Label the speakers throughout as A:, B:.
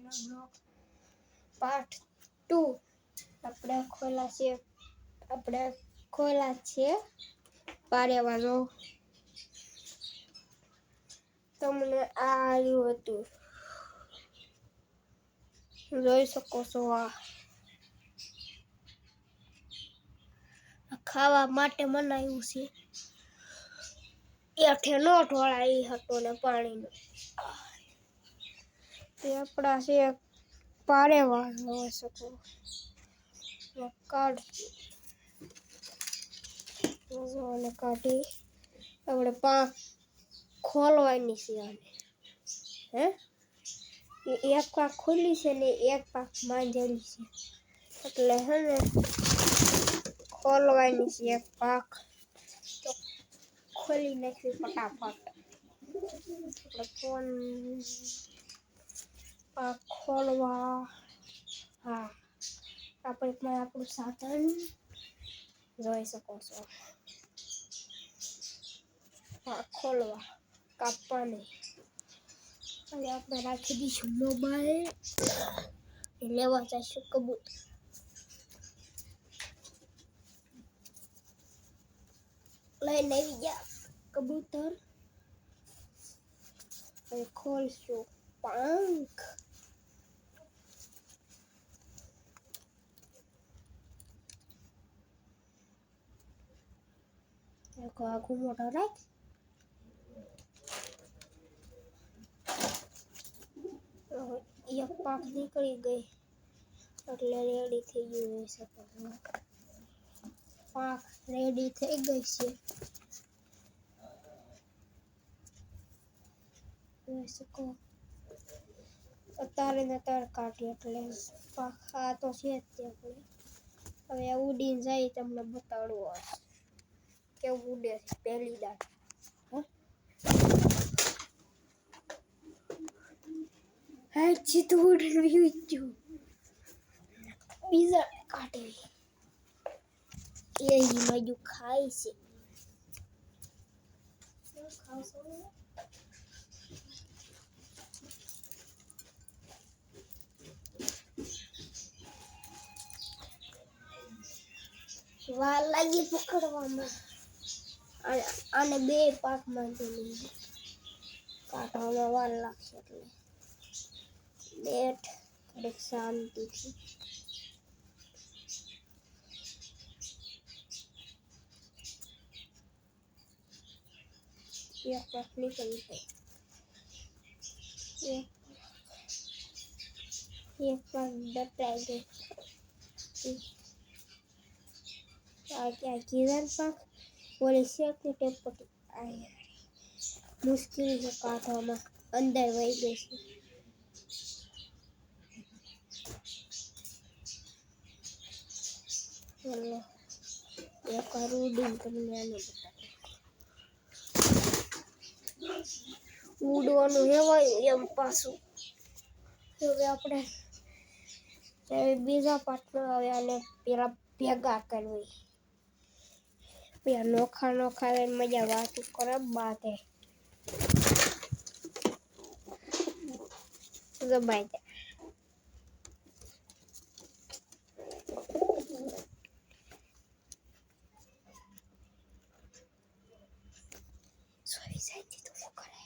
A: Channel blog part 2 આપણે ખોલા છે પારેવાનો તમને આ આવ્યું હતું જોઈ શકો છો આ ખાવા માટે બનાવ્યું છે એઠે નો ઢોળાય એ હતો ને પાણીનો તે આપણા છે પારેવા જોઈ શકો કાઢી આપણે પાંખ ખોલવાની છે આને હે એક પાંખ ખુલ્લી છે ને એક પાંખ માંજેલી છે એટલે હે ને ખોલવાની છે એક પાંખ તો ખોલી નાખી ફટાફટ આપણે ફોન પાંખ ખોલવા હા આપણે આપણું સાધન જોઈ શકો છો પાંખ ખોલવા કાપવાની અને આપણે રાખી દઈશું મોબાઈલ લેવા જઈશું કબૂતર લઈને આવી ગયા કબૂતર હવે ખોલશું પાંખ આખું મોટો રાખ એક પાંખ નીકળી ગઈ એટલે રેડી થઈ ગયું હોઈ શકે પાંખ રેડી થઈ ગઈ છે જોઈ શકો અત્યારે ને અત્યારે કાઢી એટલે પાંખ આ તો છે જ ત્યાં હવે ઉડીને જાય તમને બતાડવું કેવું ઉડે છે પહેલી દાટ હા સીધું ઉડીને વ્યૂ ગયું બીજા કાઢી એ મજુ ખાય છે વાર લાગી પકડવામાં આને બે પાંખમાં કાઢવામાં વાર લાગશે એટલે બેઠ થોડીક શાંતિથી એક પાંખ નીકળી ગઈ એક પાંખ દટાઈ ગઈ આ ક્યાં કિરણ પાંખ ઓલી શેકની ટેપટી મુશ્કેલ છે કાઢવામાં અંદર વહી ગઈ છે ચલો એક વાર ઉડીને તમને આને બતાવું ઉડવાનું હેવાય એમ પાછું હવે આપણે બીજા પાર્ટમાં હવે આને પેલા ભેગા કરવી પેલા નોખા મજા વાતું કરે બાતે દબાઈ દે સોરી સાઈથી તો કરે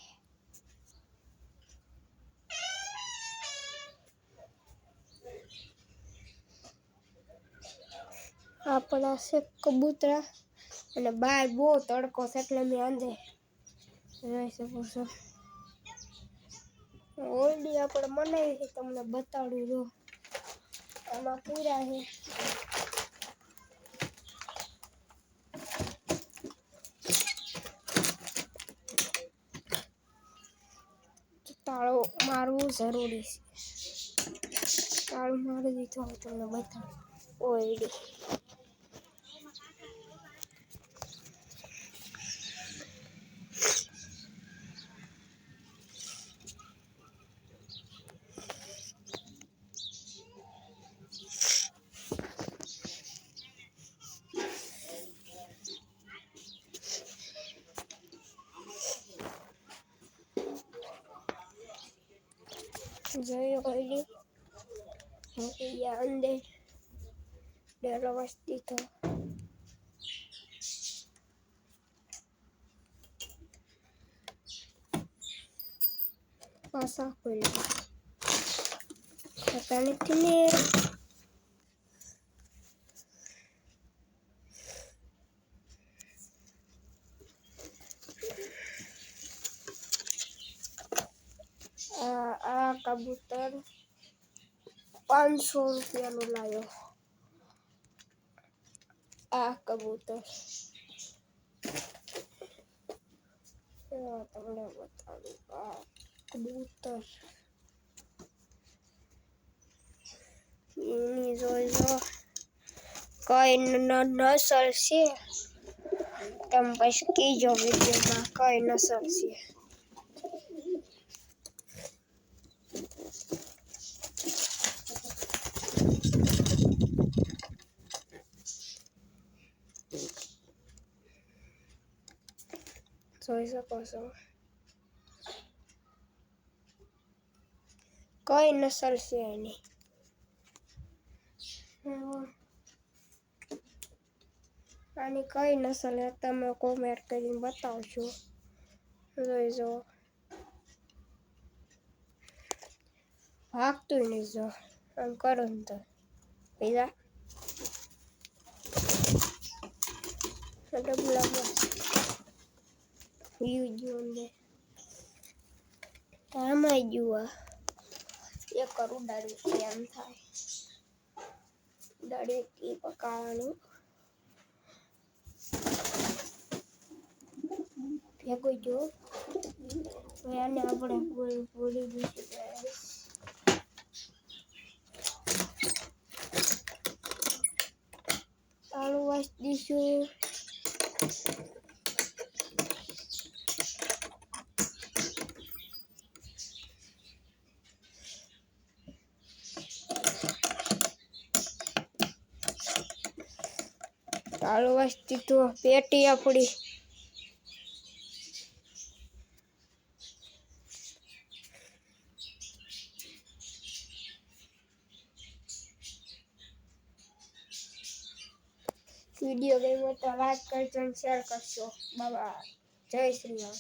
A: આપણા છે કબૂતરા અને બહાર બહુ તડકો છે એટલે મેં અંદર જોઈ શકો છો ઓલડી આપણે બનાવી છે તમને બતાડું જો આમાં પૂરા છે તાળો મારવું જરૂરી છે તાળું મારી દીધું હું તમને બતાડું ઓલડી જોઈ કોઈલી મૂકી અંદર ડેરો વસ્તી તો પાસા ખોલી પતા નથી ને આ કબૂતર 500 રૂપિયાનું લાયો આ કબૂતર તમને બતાડું આ કબૂતર એની જોઈ લો કઈ નસલ છે તમે પછી કીજો વિડીયોમાં કઈ નસલ છે જોઈ શકો છો કઈ નસલ છે એની આની કઈ નસલ છે તમે કોમેન્ટ કરીને બતાવજો જોઈ જો ભાગતું નહીં જો આમ કરો ને તો પૈસા ડબલામાં યુ આમાં જુઓ એક કરું દાડી એમ થાય દાડી પકાવવાનું ભેગો જો આને આપણે પૂરી દઈશું તાળું વાસ દઈશું તાળું વાસતી તો પેટી આપણી वीडियो गई हो तो लाइक करજો અને શેર કરજો બાય જય શ્રી રામ।